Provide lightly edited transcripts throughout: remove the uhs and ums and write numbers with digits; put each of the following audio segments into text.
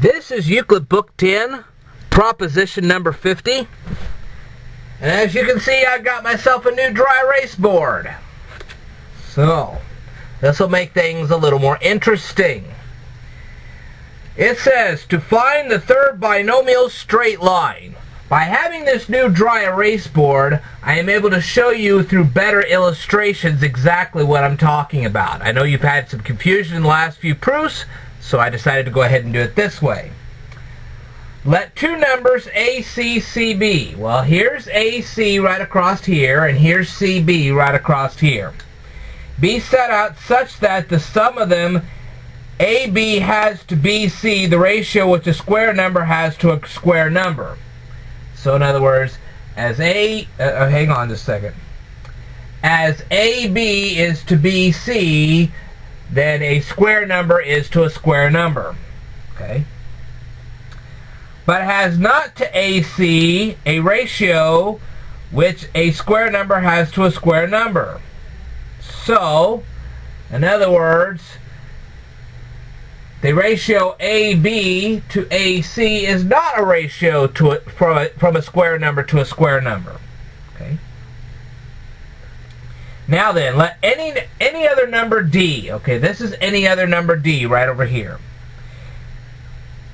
This is Euclid Book 10, proposition number 50. And as you can see, I've got myself a new dry erase board. So, this will make things a little more interesting. It says, to find the third binomial straight line. By having this new dry erase board, I am able to show you through better illustrations exactly what I'm talking about. I know you've had some confusion in the last few proofs, so I decided to go ahead and do it this way. Let two numbers AC, CB. Well, here's AC right across here, and here's CB right across here. Be set out such that the sum of them, AB has to BC, the ratio which a square number has to a square number. So in other words, as hang on just a second. As AB is to BC, then a square number is to a square number. Okay? But has not to AC a ratio which a square number has to a square number. So, in other words, the ratio AB to AC is not a ratio to from a square number to a square number. Okay? Now then, let any other number D, okay, this is any other number D right over here.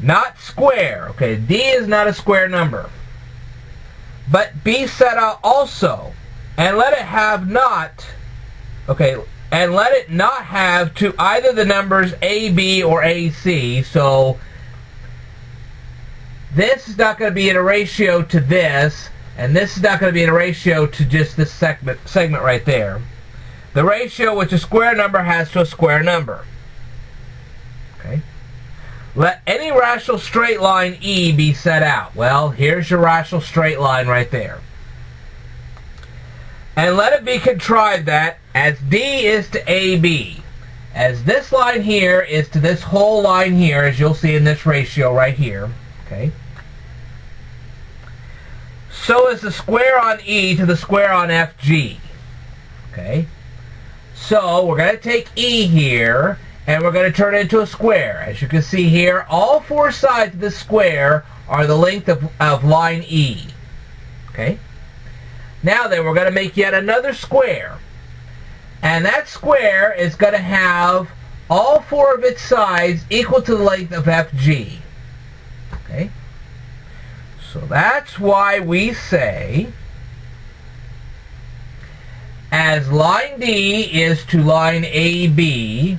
Not square, okay, D is not a square number. But be set out also, and let it have not, okay, and let it not have to either the numbers AB or AC, so this is not going to be in a ratio to this, and this is not going to be in a ratio to just this segment right there. The ratio which a square number has to a square number. Okay. Let any rational straight line E be set out. Well, here's your rational straight line right there. And let it be contrived that as D is to AB, as this line here is to this whole line here, as you'll see in this ratio right here, okay, so is the square on E to the square on FG. Okay? So we're going to take E here, and we're going to turn it into a square. As you can see here, all four sides of this square are the length of line E. Okay? Now then, we're going to make yet another square. And that square is going to have all four of its sides equal to the length of FG. Okay? So that's why we say, as line D is to line AB,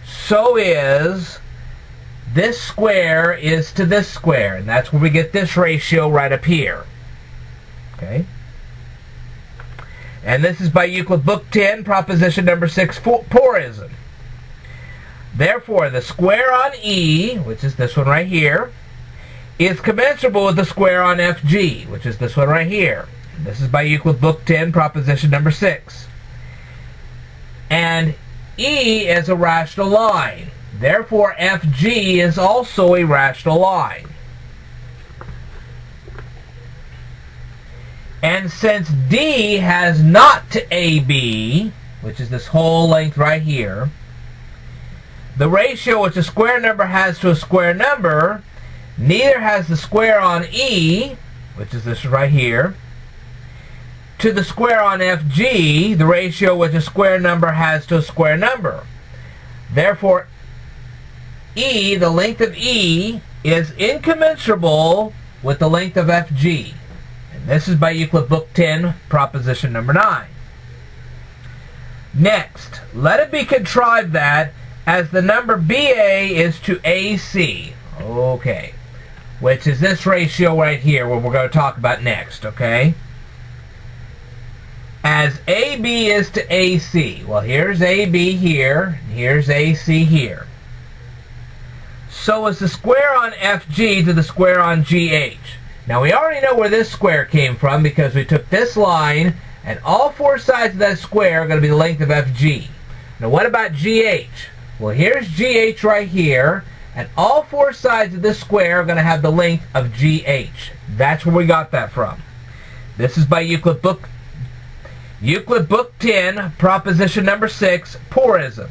so is this square is to this square. And that's where we get this ratio right up here. Okay? And this is by Euclid Book 10, proposition number 6, porism. Therefore, the square on E, which is this one right here, is commensurable with the square on FG, which is this one right here. This is by Euclid Book 10, proposition number 6. And E is a rational line. Therefore, FG is also a rational line. And since D has not to AB, which is this whole length right here, the ratio which a square number has to a square number, neither has the square on E, which is this right here, to the square on FG, the ratio which a square number has to a square number. Therefore, E, the length of E, is incommensurable with the length of FG. And this is by Euclid Book 10, proposition number 9. Next, let it be contrived that as the number BA is to AC, okay, which is this ratio right here, what we're going to talk about next, okay? As AB is to AC, well, here's AB here, and here's AC here. So is the square on FG to the square on GH. Now, we already know where this square came from because we took this line, and all four sides of that square are going to be the length of FG. Now, what about GH? Well, here's GH right here, and all four sides of this square are going to have the length of GH. That's where we got that from. This is by Euclid Book 10, proposition number 6, porism.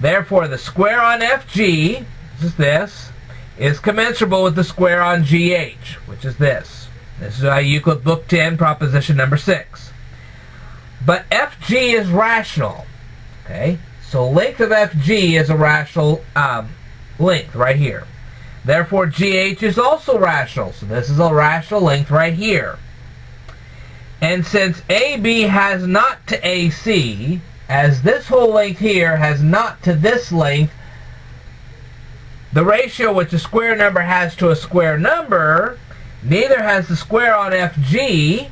Therefore, the square on FG, this is this, is commensurable with the square on GH, which is this. This is Euclid Book 10, proposition number 6. But FG is rational. Okay? So length of FG is a rational length right here. Therefore, GH is also rational. So this is a rational length right here. And since AB has not to AC, as this whole length here has not to this length, the ratio which a square number has to a square number, neither has the square on FG,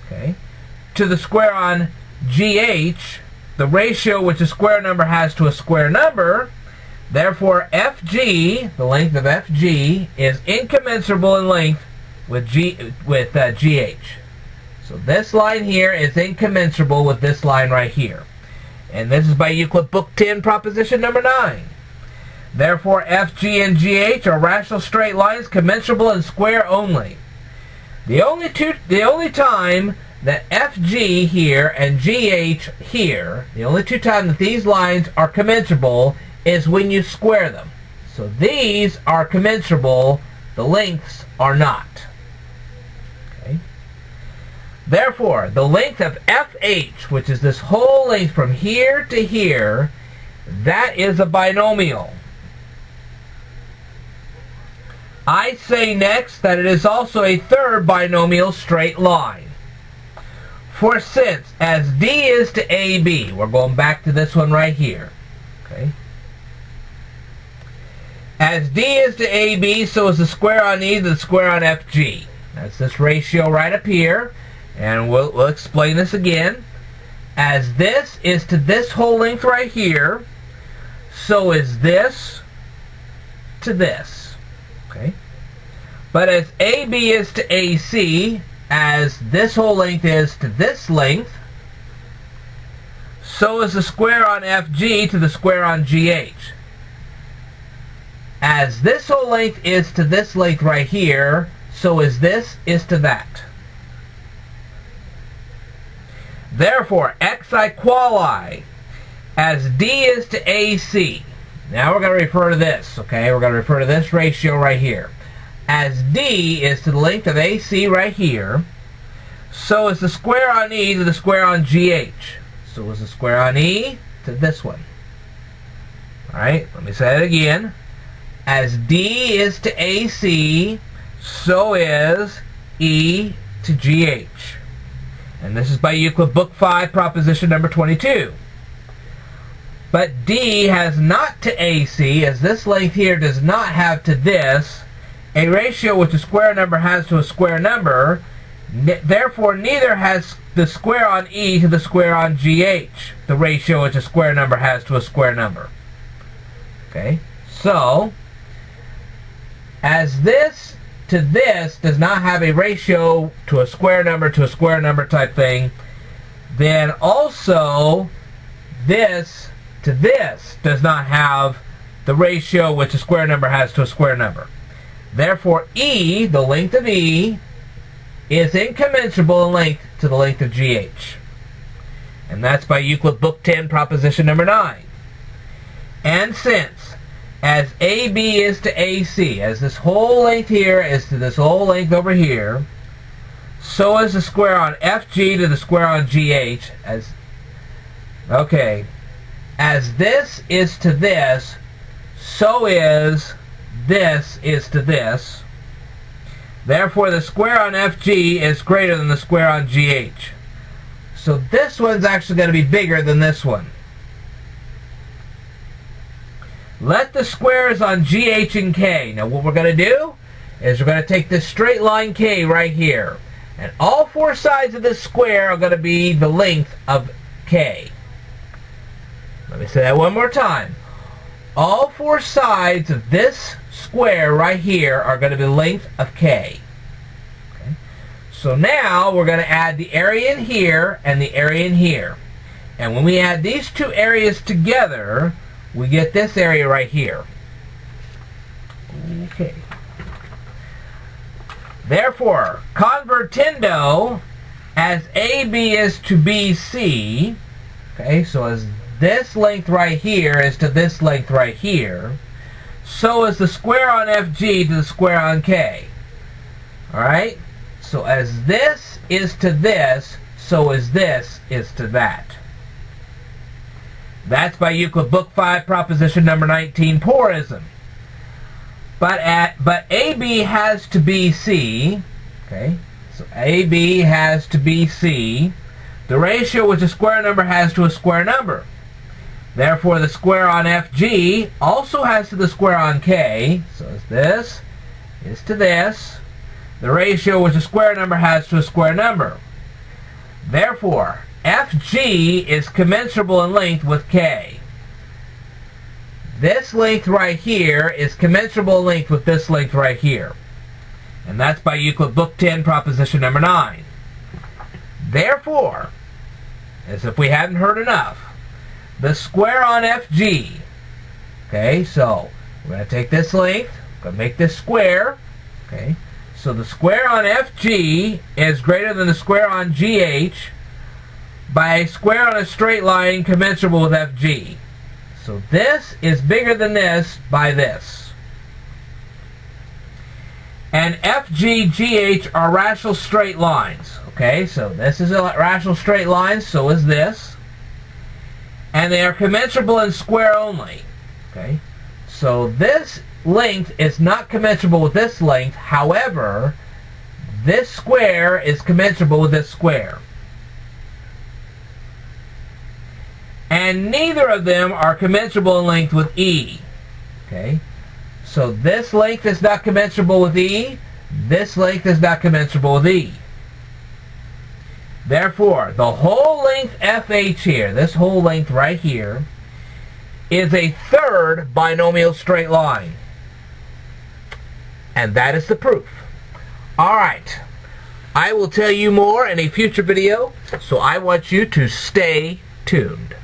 okay, to the square on GH, the ratio which a square number has to a square number. Therefore, FG, the length of FG, is incommensurable in length with GH. So this line here is incommensurable with this line right here. And this is by Euclid Book 10, proposition number 9. Therefore, FG and GH are rational straight lines commensurable in square only. The only time that FG here and GH here, the only two times that these lines are commensurable is when you square them. So these are commensurable, the lengths are not. Okay? Therefore, the length of FH, which is this whole length from here to here, that is a binomial. I say next that it is also a third binomial straight line. For since, as D is to AB, we're going back to this one right here. Okay? As D is to AB, so is the square on E to the square on FG. That's this ratio right up here. And we'll explain this again. As this is to this whole length right here, so is this to this. Okay? But as AB is to AC, as this whole length is to this length, so is the square on FG to the square on GH. As this whole length is to this length right here, so is this is to that. Therefore, xi quali, as D is to AC. Now we're going to refer to this, okay? We're going to refer to this ratio right here. As D is to the length of AC right here, so is the square on E to the square on GH. So is the square on E to this one. Alright, let me say it again. As D is to AC, so is E to GH. And this is by Euclid Book 5, proposition number 22. But D has not to AC, as this length here does not have to this, a ratio which a square number has to a square number. Therefore, neither has the square on E to the square on GH, the ratio which a square number has to a square number. Okay, so as this to this does not have a ratio to a square number type thing, then also this to this does not have the ratio which a square number has to a square number. Therefore, E, the length of E, is incommensurable in length to the length of GH. And that's by Euclid Book 10, proposition number 9. And since, as AB is to AC, as this whole length here is to this whole length over here, so is the square on FG to the square on GH. As this is to this, so is this to this. Therefore, the square on FG is greater than the square on GH. So this one's actually going to be bigger than this one. Let the squares on GH and K. Now what we're going to do is we're going to take this straight line K right here. And all four sides of this square are going to be the length of K. Let me say that one more time. All four sides of this square right here are going to be the length of K. Okay. So now we're going to add the area in here and the area in here. And when we add these two areas together, we get this area right here. Okay. Therefore, convertendo, as AB is to BC, okay, so as this length right here is to this length right here, so is the square on FG to the square on K. Alright? So as this is to this, so is this is to that. That's by Euclid Book 5, proposition number 19, porism. But AB has to be C. Okay? So AB has to be C. The ratio which a square number has to a square number. Therefore, the square on FG also has to the square on K. So as this is to this. The ratio which a square number has to a square number. Therefore, FG is commensurable in length with K. This length right here is commensurable in length with this length right here. And that's by Euclid Book 10, proposition number 9. Therefore, as if we hadn't heard enough, the square on FG, okay, so we're going to take this length, going to make this square, okay, so the square on FG is greater than the square on GH by a square on a straight line commensurable with FG. So this is bigger than this by this. And FG, GH are rational straight lines. Okay, so this is a rational straight line, so is this. And they are commensurable in square only. Okay, so this length is not commensurable with this length. However, this square is commensurable with this square. And neither of them are commensurable in length with E. Okay, so this length is not commensurable with E. This length is not commensurable with E. Therefore, the whole length FH here, this whole length right here, is a third binomial straight line. And that is the proof. Alright, I will tell you more in a future video, so I want you to stay tuned.